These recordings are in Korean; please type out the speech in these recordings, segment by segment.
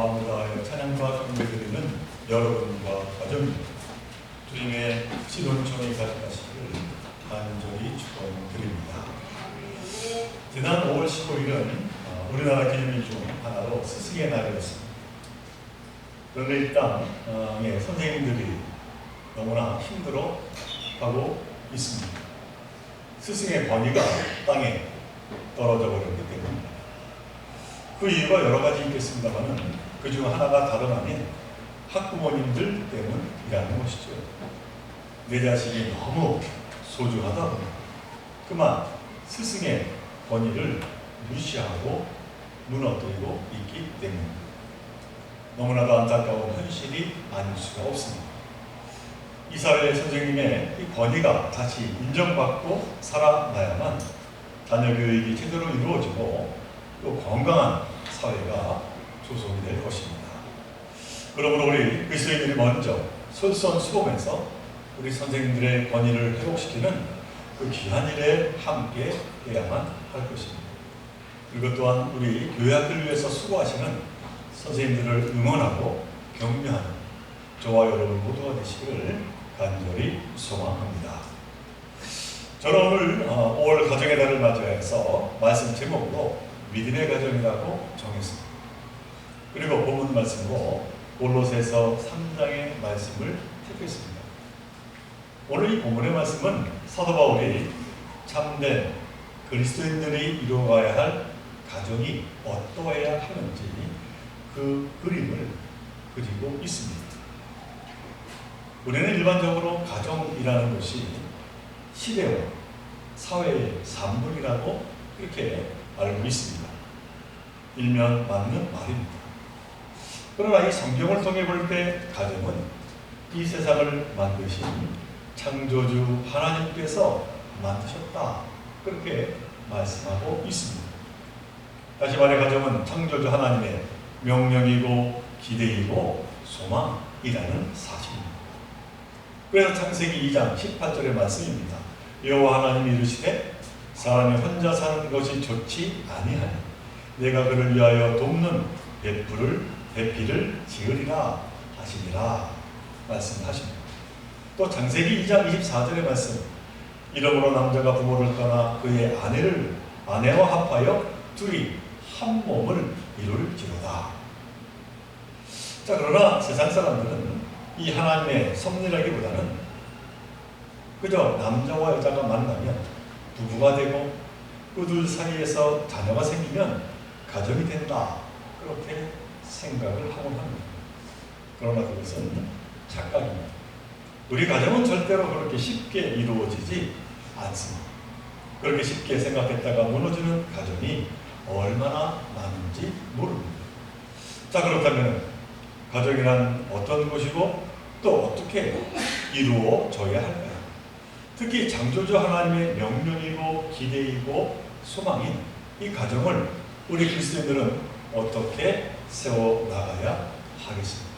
마음을 다하여 찬양과 경배드리는 여러분과 가정입니다. 주님의 신혼총이 가득하시기를 간절히 축원드립니다. 지난 5월 15일은 우리나라 기념일 중 하나로 스승의 날이었습니다. 그런데 이 땅의 선생님들이 너무나 힘들어하고 있습니다. 스승의 권위가 땅에 떨어져 버렸기 때문입니다. 그 이유가 여러 가지 있겠습니다만 그 중 하나가 다름 아닌 학부모님들 때문이라는 것이죠. 내 자식이 너무 소중하다 보니 그만 스승의 권위를 무시하고 무너뜨리고 있기 때문입니다. 너무나도 안타까운 현실이 아닐 수가 없습니다. 이 사회의 선생님의 이 권위가 다시 인정받고 살아나야만 자녀 교육이 제대로 이루어지고 또 건강한 사회가 조성이 될 것입니다. 그러므로 우리 그리스도인들이 먼저 솔선수범해서 우리 선생님들의 권위를 회복시키는 그 귀한 일에 함께 해야만 할 것입니다. 그리고 또한 우리 교회학교를 위해서 수고하시는 선생님들을 응원하고 격려하는 저와 여러분 모두가 되시기를 간절히 소망합니다. 저는 오늘 5월 가정의 달을 맞이해서 말씀 제목으로 믿음의 가정이라고 정했습니다. 그리고 본문 말씀으로 골로새서 3장의 말씀을 택했습니다. 오늘 이 본문의 말씀은 사도 바울이 참된 그리스도인들이 이루어가야 할 가정이 어떠해야 하는지 그 그림을 그리고 있습니다. 우리는 일반적으로 가정이라는 것이 시대와 사회의 산물이라고 그렇게 알고 있습니다. 일면 맞는 말입니다. 그러나 이 성경을 통해 볼 때 가정은 이 세상을 만드신 창조주 하나님께서 만드셨다 그렇게 말씀하고 있습니다. 다시 말해 가정은 창조주 하나님의 명령이고 기대이고 소망이라는 사실입니다. 그래서 창세기 2장 18절의 말씀입니다. 여호와 하나님이 이르시되 사람이 혼자 사는 것이 좋지 아니하니 내가 그를 위하여 돕는 배필을 지으리라 하시니라 말씀하십니다. 또 창세기 2장 24절의 말씀 이러므로 남자가 부모를 떠나 그의 아내와 합하여 둘이 한 몸을 이룰지로다. 자, 그러나 세상 사람들은 이 하나님의 섭리라기보다는 그저 남자와 여자가 만나면 부부가 되고 그 둘 사이에서 자녀가 생기면 가정이 된다 그렇게 생각을 하곤 합니다. 그러나 그것은 착각입니다. 우리 가정은 절대로 그렇게 쉽게 이루어지지 않습니다. 그렇게 쉽게 생각했다가 무너지는 가정이 얼마나 많은지 모릅니다. 자, 그렇다면 가정이란 어떤 것이고 또 어떻게 이루어져야 할까요? 특히 창조주 하나님의 명령이고 기대이고 소망인 이 가정을 우리 그리스도인들은 어떻게 세워나가야 하겠습니까?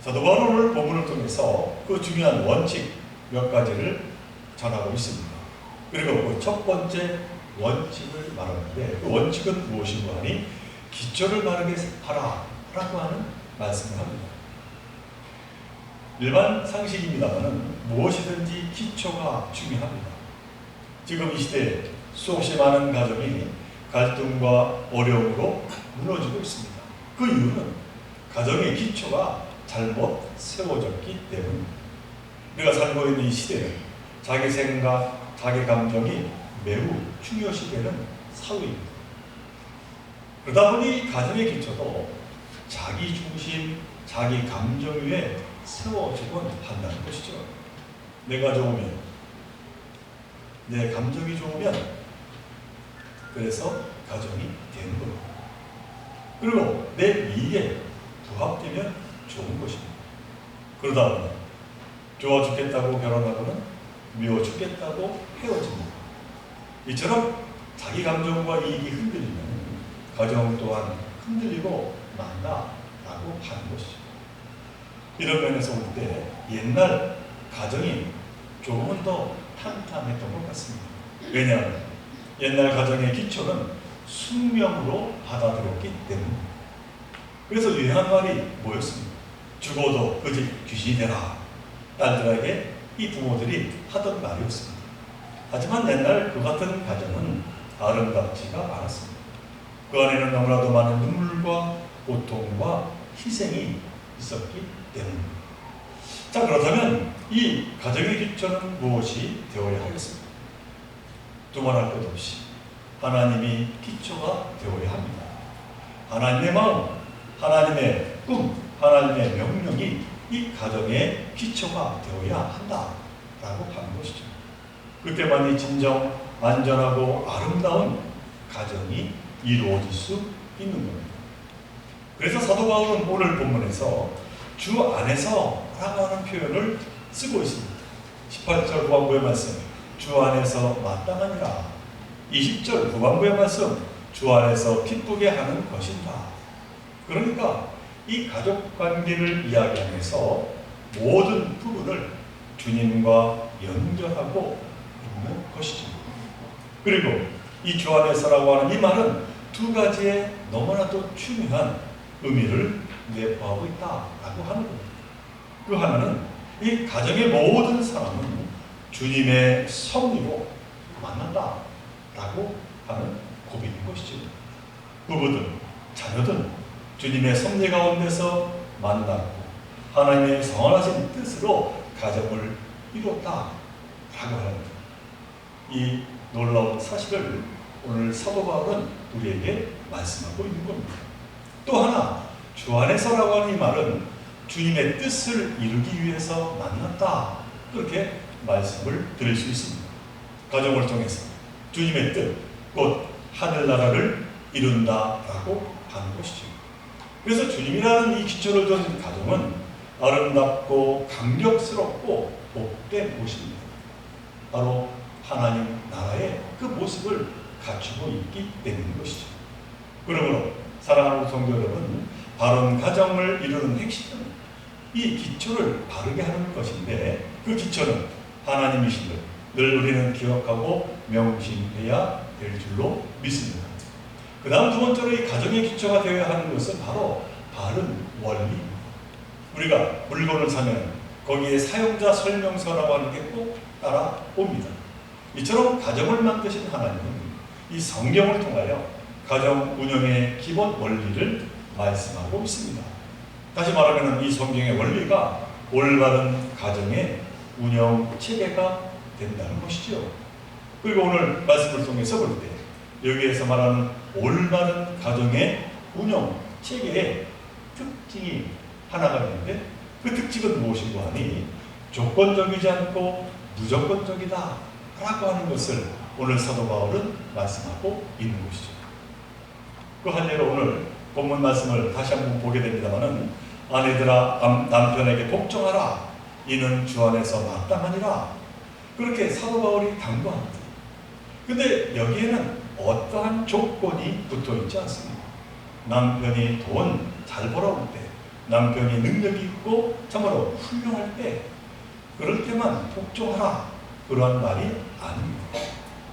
사도 바울은 오늘 본문을 통해서 그 중요한 원칙 몇 가지를 전하고 있습니다. 그리고 그 첫 번째 원칙을 말하는데 그 원칙은 무엇인가 하니 기초를 바르게 하라 라고 하는 말씀을 합니다. 일반 상식입니다만 무엇이든지 기초가 중요합니다. 지금 이 시대에 수없이 많은 가정이 갈등과 어려움으로 무너지고 있습니다. 그 이유는 가정의 기초가 잘못 세워졌기 때문입니다. 우리가 살고 있는 이 시대는 자기 생각, 자기 감정이 매우 중요시 되는 사회입니다. 그러다 보니 가정의 기초도 자기 중심, 자기 감정 위에 세워지곤 한다는 것이죠. 내가 좋으면, 내 감정이 좋으면 그래서 가정이 되는 겁니다. 그리고 내 미에 부합되면 좋은 것입니다. 그러다 보면 좋아 죽겠다고 결혼하고는 미워 죽겠다고 헤어집니다. 이처럼 자기 감정과 이익이 흔들리면 가정 또한 흔들리고 만다라고 하는 것이죠. 이런 면에서 볼 때 옛날 가정이 조금은 더 탄탄했던 것 같습니다. 왜냐하면 옛날 가정의 기초는 숙명으로 받아들였기 때문입니다. 그래서 유행한 말이 뭐였습니까? 죽어도 그 집 귀신이 되라. 딸들에게 이 부모들이 하던 말이었습니다. 하지만 옛날 그 같은 가정은 아름답지가 않았습니다. 그 안에는 너무나도 많은 눈물과 고통과 희생이 있었기 때문입니다. 자, 그렇다면 이 가정의 기초는 무엇이 되어야 하겠습니까? 두말할 것 없이 하나님이 기초가 되어야 합니다. 하나님의 마음, 하나님의 꿈, 하나님의 명령이 이 가정의 기초가 되어야 한다라고 하는 것이죠. 그때만이 진정 안전하고 아름다운 가정이 이루어질 수 있는 겁니다. 그래서 사도 바울은 오늘 본문에서 주 안에서 라고 하는 표현을 쓰고 있습니다. 18절 후반부의 말씀, 주 안에서 마땅하니라. 20절 후반부의 말씀, 주 안에서 기쁘게 하는 것이다. 그러니까 이 가족 관계를 이야기하면서 모든 부분을 주님과 연결하고 있는 것이죠. 그리고 이 주 안에서라고 하는 이 말은 두 가지의 너무나도 중요한 의미를 내포하고 있다라고 하는 겁니다. 그 하나는 이 가정의 모든 사람은 주님의 섭리로 만난다라고 하는 고백인 것이죠. 부부든 자녀든 주님의 섭리 가운데서 만났고 하나님의 선하신 뜻으로 가정을 이뤘다라고 하는 이 놀라운 사실을 오늘 사도 바울은 우리에게 말씀하고 있는 겁니다. 또 하나, 주 안에서라고 하는 이 말은 주님의 뜻을 이루기 위해서 만났다, 그렇게 말씀을 드릴 수 있습니다. 가정을 통해서 주님의 뜻, 곧 하늘나라를 이룬다라고 하는 것이죠. 그래서 주님이라는 이 기초를 둔 가정은 아름답고 감격스럽고 복된 곳입니다. 바로 하나님 나라의 그 모습을 갖추고 있기 때문인 것이죠. 그러므로 사랑하는 성도 여러분, 바른 가정을 이루는 핵심은 이 기초를 바르게 하는 것인데, 그 기초는 하나님이신 늘 우리는 기억하고 명심해야 될 줄로 믿습니다. 그 다음 두 번째로 이 가정의 기초가 되어야 하는 것은 바로 바른 원리입니다. 우리가 물건을 사면 거기에 사용자 설명서라고 하는 게 꼭 따라옵니다. 이처럼 가정을 만드신 하나님은 이 성경을 통하여 가정 운영의 기본 원리를 말씀하고 있습니다. 다시 말하면 이 성경의 원리가 올바른 가정의 운영 체계가 된다는 것이죠. 그리고 오늘 말씀을 통해서 볼 때 여기에서 말하는 올바른 가정의 운영 체계의 특징이 하나가 있는데, 그 특징은 무엇인고 하니 조건적이지 않고 무조건적이다 라고 하는 것을 오늘 사도 바울은 말씀하고 있는 것이죠. 그 한 예로 오늘 본문 말씀을 다시 한번 보게 됩니다마는, 아내들아 남편에게 복종하라, 이는 주 안에서 마땅하니라, 그렇게 사도 바울이 당부합니다. 근데 여기에는 어떠한 조건이 붙어 있지 않습니다. 남편이 돈 잘 벌어올 때, 남편이 능력이 있고 참으로 훌륭할 때, 그럴 때만 복종하라, 그러한 말이 아닙니다.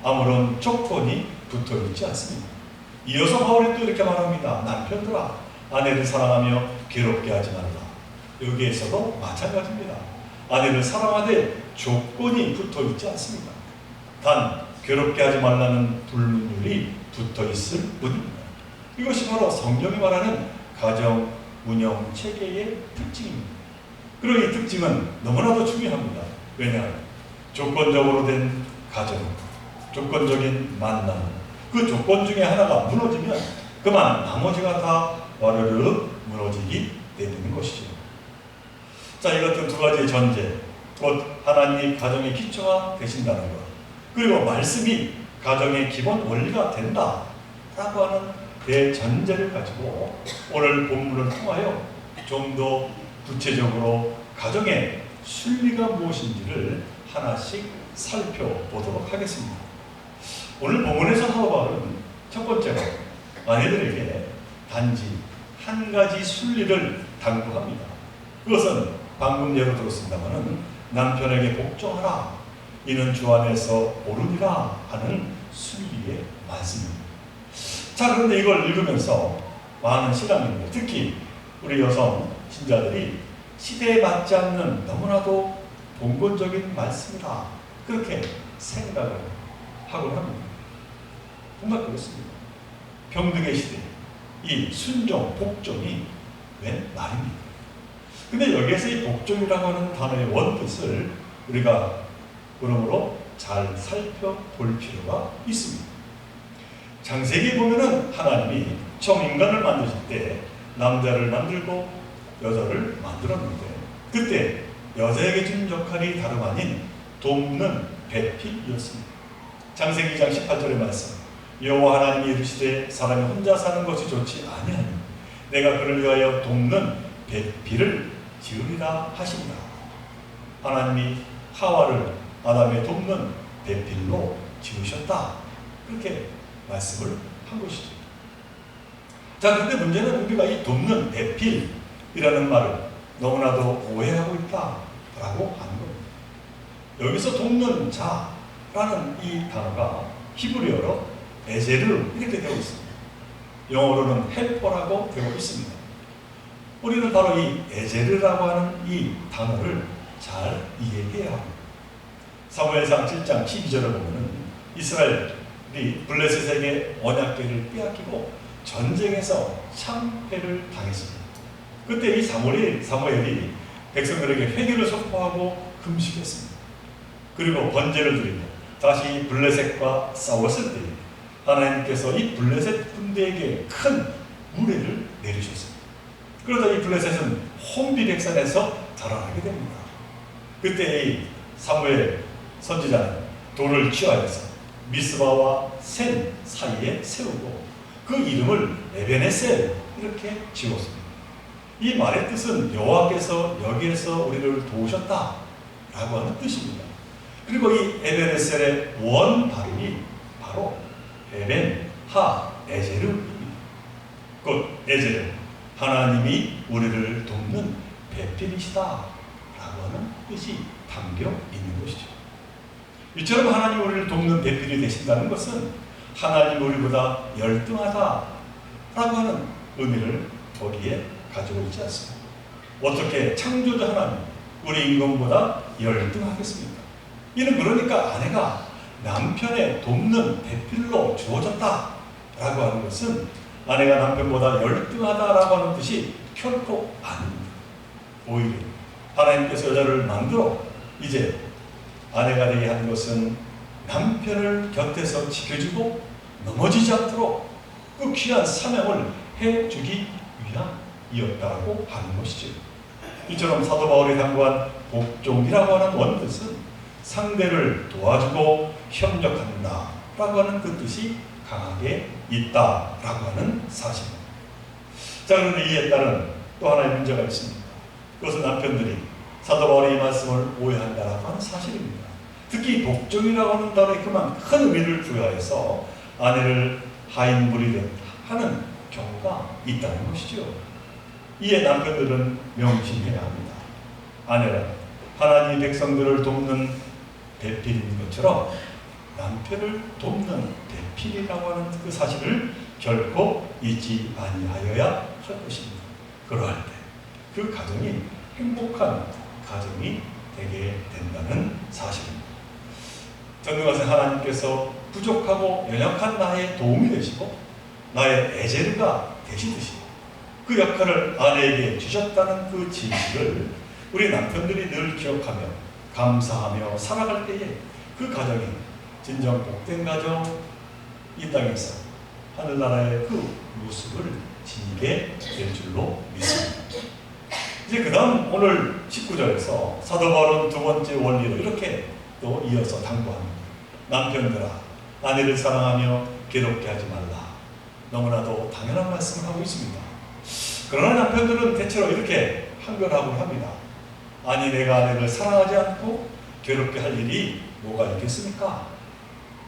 아무런 조건이 붙어 있지 않습니다. 이어서 바울이 또 이렇게 말합니다. 남편들아 아내를 사랑하며 괴롭게 하지 말라. 여기에서도 마찬가지입니다. 아내를 사랑하되 조건이 붙어 있지 않습니다. 단 괴롭게 하지 말라는 불문율이 붙어 있을 뿐입니다. 이것이 바로 성경이 말하는 가정 운영 체계의 특징입니다. 그리고 이 특징은 너무나도 중요합니다. 왜냐? 조건적으로 된 가정, 조건적인 만남, 그 조건 중에 하나가 무너지면 그만 나머지가 다 와르르 무너지기 때문인 것이죠. 자, 이 같은 두 가지의 전제, 곧 하나님이 가정의 기초가 되신다는 것, 그리고 말씀이 가정의 기본 원리가 된다라고 하는 대전제를 가지고 오늘 본문을 통하여 좀 더 구체적으로 가정의 순리가 무엇인지를 하나씩 살펴보도록 하겠습니다. 오늘 본문에서 사도 바울은 첫 번째로 아내들에게 단지 한 가지 순리를 당부합니다. 그것은 방금 예로 들었습니다마는 남편에게 복종하라, 이는 주 안에서 옳으니라 하는 순리의 말씀입니다. 자, 그런데 이걸 읽으면서 많은 신앙인들, 특히 우리 여성 신자들이 시대에 맞지 않는 너무나도 봉건적인 말씀이다, 그렇게 생각을 하곤 합니다. 정말 그렇습니다. 평등의 시대, 이 순종, 복종이 웬 말입니까? 근데 여기에서 이 복종이라고 하는 단어의 원뜻을 우리가 그러므로 잘 살펴볼 필요가 있습니다. 창세기에 보면은 하나님이 처음 인간을 만드실 때 남자를 만들고 여자를 만들었는데, 그때 여자에게 준 역할이 다름 아닌 돕는 배필이었습니다. 창세기 2장 18절의 말씀, 여호와 하나님이 이르시되 사람이 혼자 사는 것이 좋지 아니하니 내가 그를 위하여 돕는 배필을 지으리라 하신다. 하나님이 하와를 아담의 돕는 배필로 지으셨다, 그렇게 말씀을 한 것이죠. 자, 그런데 문제는 우리가 이 돕는 배필이라는 말을 너무나도 오해하고 있다라고 하는 겁니다. 여기서 돕는 자라는 이 단어가 히브리어로 에제르 이렇게 되어 있습니다. 영어로는 헬퍼라고 되어 있습니다. 우리는 바로 이 에제르라고 하는 이 단어를 잘 이해해야 합니다. 사무엘상 7장 12절을 보면 이스라엘이 블레셋에게 언약궤를 빼앗기고 전쟁에서 참패를 당했습니다. 그때 이 사무엘이 백성들에게 회개를 선포하고 금식했습니다. 그리고 번제를 드리고 다시 블레셋과 싸웠을 때 하나님께서 이 블레셋 군대에게 큰 무례를 내리셨습니다. 그러다 이 블레셋은 혼비백산에서 자라나게 됩니다. 그때 이 사무엘 선지자는 돌을 취하여서 미스바와 센 사이에 세우고 그 이름을 에베네셀 이렇게 지었습니다. 이 말의 뜻은 여호와께서 여기에서 우리를 도우셨다 라고 하는 뜻입니다. 그리고 이 에베네셀의 원 발음이 바로 에벤 하 에제르입니다. 곧 에제르, 하나님이 우리를 돕는 배필이시다 라고 하는 뜻이 담겨 있는 것이죠. 이처럼 하나님 우리를 돕는 배필이 되신다는 것은 하나님 우리보다 열등하다 라고 하는 의미를 거기에 가지고 있지 않습니다. 어떻게 창조주 하나님 우리 인간보다 열등하겠습니까? 이는 그러니까 아내가 남편의 돕는 배필로 주어졌다 라고 하는 것은 아내가 남편보다 열등하다라고 하는 뜻이 결코 아닙니다. 오히려 하나님께서 여자를 만들어 이제 아내가 되게 한 것은 남편을 곁에서 지켜주고 넘어지지 않도록 그 귀한 사명을 해주기 위함이었다고 하는 것이죠. 이처럼 사도 바울이 당부한 복종이라고 하는 원뜻은 상대를 도와주고 협력한다 라고 하는 그 뜻이 강하게 있다라고 하는 사실입니다. 자, 그런데 이에 따른 또 하나의 문제가 있습니다. 그것은 남편들이 사도 바울의 이 말씀을 오해한다라고 하는 사실입니다. 특히 복종이라고 하는 단어에 그만 큰 의미를 부여해서 아내를 하인 부리듯 하는 경우가 있다는 것이죠. 이에 남편들은 명심해야 합니다. 아내는 하나님 백성들을 돕는 배필인 것처럼 남편을 돕는 배필이라고 하는 그 사실을 결코 잊지 아니하여야 할 것입니다. 그러할 때 그 가정이 행복한 가정이 되게 된다는 사실입니다. 전능하신 하나님께서 부족하고 연약한 나의 도움이 되시고 나의 에제르가 되시듯이 그 역할을 아내에게 주셨다는 그 진실을 우리 남편들이 늘 기억하며 감사하며 살아갈 때에 그 가정이 진정 복된 가정, 이 땅에서 하늘나라의 그 모습을 지니게 될 줄로 믿습니다. 이제 그 다음 오늘 19절에서 사도 바울은 두 번째 원리로 이렇게 또 이어서 당부합니다. 남편들아, 아내를 사랑하며 괴롭게 하지 말라. 너무나도 당연한 말씀을 하고 있습니다. 그러나 남편들은 대체로 이렇게 항변하고 합니다. 아니, 내가 아내를 사랑하지 않고 괴롭게 할 일이 뭐가 있겠습니까?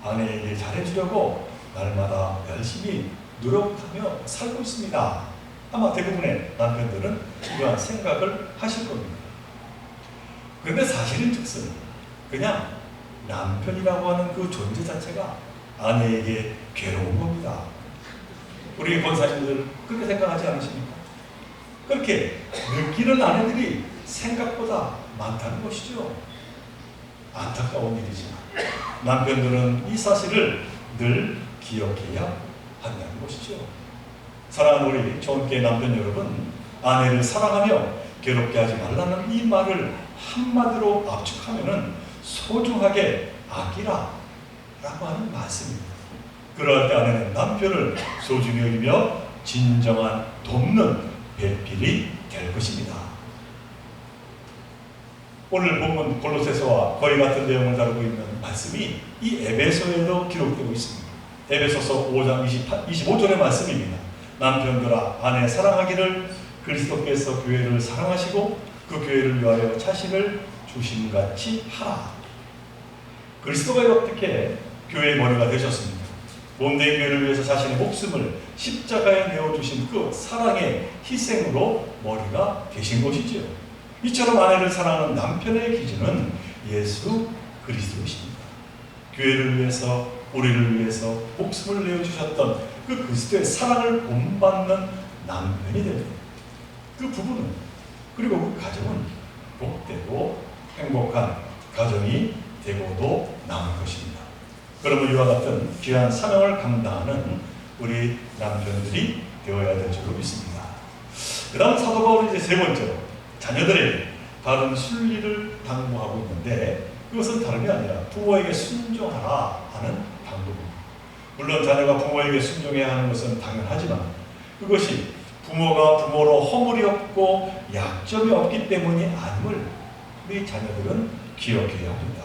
아내에게 잘해주려고 날마다 열심히 노력하며 살고 있습니다. 아마 대부분의 남편들은 이러한 생각을 하실 겁니다. 그런데 사실인 즉슨 그냥 남편이라고 하는 그 존재 자체가 아내에게 괴로운 겁니다. 우리 권사님들 그렇게 생각하지 않으십니까? 그렇게 느끼는 아내들이 생각보다 많다는 것이죠. 안타까운 일이지만 남편들은 이 사실을 늘 기억해야 한다는 것이죠. 사랑하는 우리 존귀의 남편 여러분, 아내를 사랑하며 괴롭게 하지 말라는 이 말을 한마디로 압축하면은 소중하게 아끼라 라고 하는 말씀입니다. 그럴 때 아내는 남편을 소중히 여기며 진정한 돕는 배필이 될 것입니다. 오늘 본문 골로새서와 거의 같은 내용을 다루고 있는 말씀이 이 에베소에도 기록되고 있습니다. 에베소서 5장 25절의 말씀입니다. 남편들아 아내 사랑하기를 그리스도께서 교회를 사랑하시고 그 교회를 위하여 자신을 주심같이 하라. 그리스도가 어떻게 교회의 머리가 되셨습니까? 몸된 교회를 위해서 자신의 목숨을 십자가에 내어주신 그 사랑의 희생으로 머리가 되신 것이지요. 이처럼 아내를 사랑하는 남편의 기준은 예수 그리스도이십니다. 교회를 위해서, 우리를 위해서 목숨을 내어주셨던 그 그리스도의 사랑을 본받는 남편이 됩니다. 그 부부는, 그리고 그 가정은 복되고 행복한 가정이 되고도 남을 것입니다. 그러면 이와 같은 귀한 사명을 감당하는 우리 남편들이 되어야 될 줄로 믿습니다. 그 다음 사도 바울이 이제 세 번째로 자녀들에게 바른 순리를 당부하고 있는데, 그것은 다름이 아니라 부모에게 순종하라 하는 당부입니다. 물론 자녀가 부모에게 순종해야 하는 것은 당연하지만 그것이 부모가 부모로 허물이 없고 약점이 없기 때문이 아님을 우리 자녀들은 기억해야 합니다.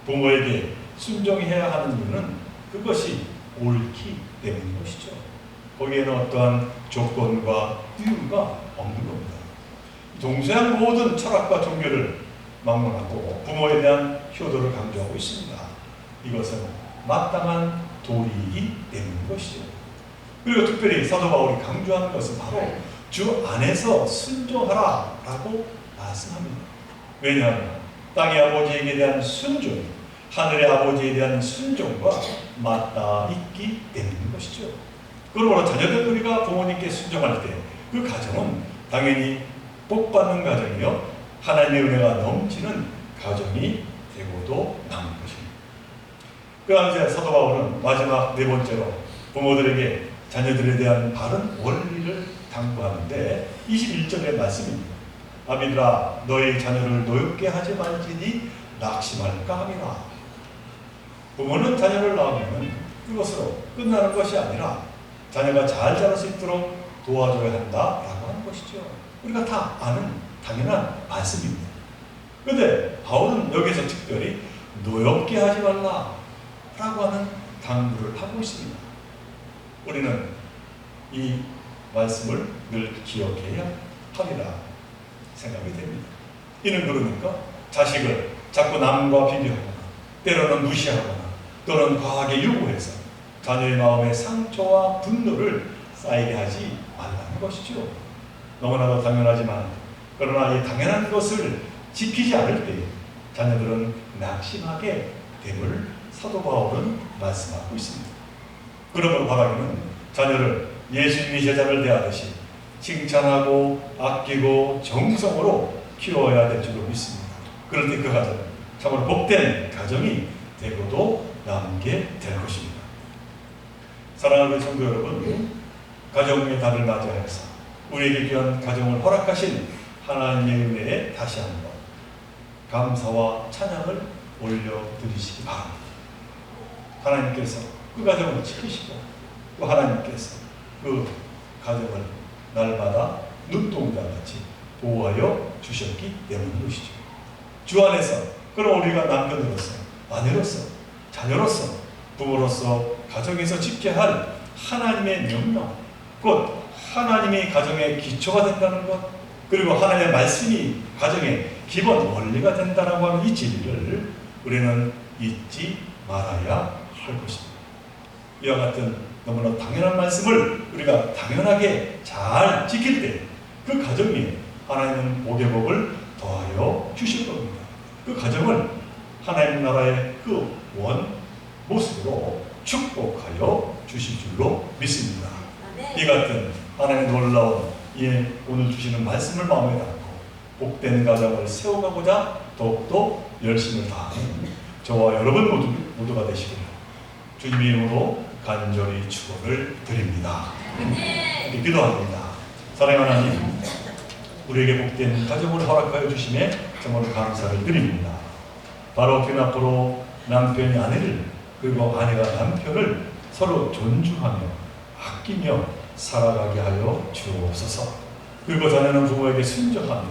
부모에게 순종해야 하는 이유는 그것이 옳기 때문인 것이죠. 거기에는 어떠한 조건과 이유가 없는 겁니다. 동서양 모든 철학과 종교를 막론하고 부모에 대한 효도를 강조하고 있습니다. 이것은 마땅한 도리이기 때문인 것이죠. 그리고 특별히 사도 바울이 강조하는 것은 바로 주 안에서 순종하라 라고 말씀합니다. 왜냐하면 땅의 아버지에게 대한 순종이 하늘의 아버지에 대한 순종과 맞닿아 있기 때문인 것이죠. 그러므로 자녀된 우리가 부모님께 순종할 때 그 가정은 당연히 복받는 가정이요 하나님의 은혜가 넘치는 가정이 되고도 남은 것입니다. 그다음 이제 사도 바울은 마지막 네 번째로 부모들에게 자녀들에 대한 바른 원리를 당부하는데 21절의 말씀입니다. 아비들아 너희 자녀를 노엽게 하지 말지니 낙심할까 함이라. 부모는 자녀를 낳으면 그것으로 끝나는 것이 아니라 자녀가 잘 자랄 수 있도록 도와줘야 한다라고 하는 것이죠. 우리가 다 아는 당연한 말씀입니다. 그런데 바울은 여기서 특별히 노엽게 하지 말라 라고 하는 당부를 하고 있습니다. 우리는 이 말씀을 늘 기억해야 하리라 생각이 됩니다. 이는 그러니까 자식을 자꾸 남과 비교하거나 때로는 무시하거나 또는 과하게 요구해서 자녀의 마음에 상처와 분노를 쌓이게 하지 말라는 것이죠. 너무나도 당연하지만 그러나 이 당연한 것을 지키지 않을 때 자녀들은 낙심하게 됨을 사도 바울은 말씀하고 있습니다. 그러므로 바라기는 자녀를 예수님이 제자를 대하듯이 칭찬하고 아끼고 정성으로 키워야 될 줄로 믿습니다. 그럴 때 그 가정은 참으로 복된 가정이 되고도 남게 될 것입니다. 사랑하는 성도 여러분, 가정의 달을 맞이하여서 우리에게 귀한 가정을 허락하신 하나님의 은혜에 다시 한번 감사와 찬양을 올려드리시기 바랍니다. 하나님께서 그 가정을 지키시고 또 하나님께서 그 가정을 날마다 눈동자같이 보호하여 주셨기 때문인 것이죠. 주 안에서 그럼 우리가 남편으로서 아내로서 자녀로서 부모로서 가정에서 지켜야 할 하나님의 명령, 곧 하나님이 가정의 기초가 된다는 것, 그리고 하나님의 말씀이 가정의 기본 원리가 된다라고 하는 이 진리를 우리는 잊지 말아야 할 것입니다. 이와 같은 너무나 당연한 말씀을 우리가 당연하게 잘 지킬 때 그 가정이 하나님은 복의 복을 더하여 주실 겁니다. 그 가정을 하나님 나라의 그 원 모습으로 축복하여 주실 줄로 믿습니다. 이 같은 하나님의 놀라운 예, 오늘 주시는 말씀을 마음에 담고 복된 가정을 세워가고자 더욱더 열심을 다하는 저와 여러분 모두가 되시기를 주님의 이름으로 간절히 축원을 드립니다. 네, 기도합니다. 사랑하는 하나님, 우리에게 복된 가정을 허락하여 주심에 정말 감사를 드립니다. 바로 그 앞으로 남편이 아내를 그리고 아내가 남편을 서로 존중하며 아끼며 살아가게 하여 주옵소서. 그리고 자녀는 부모에게 순종하며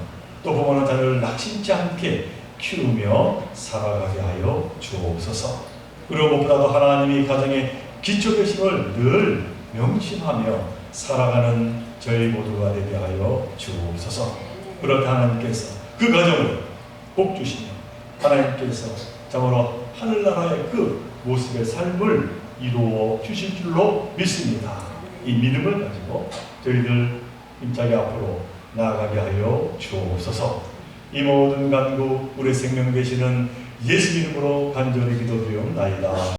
또 부모는 자녀를 낙심치 않게 키우며 살아가게 하여 주옵소서. 그리고 무엇보다도 하나님이 가정의 기초 되심을 늘 명심하며 살아가는 저희 모두가 되게 하여 주옵소서. 그렇게 하나님께서 그 가정을 복 주시며 하나님께서 참으로 하늘나라의 그 모습의 삶을 이루어 주실 줄로 믿습니다. 이 믿음을 가지고 저희들 힘차게 앞으로 나아가게 하여 주옵소서. 이 모든 간구 우리 생명 되시는 예수 이름으로 간절히 기도드리옵나이다.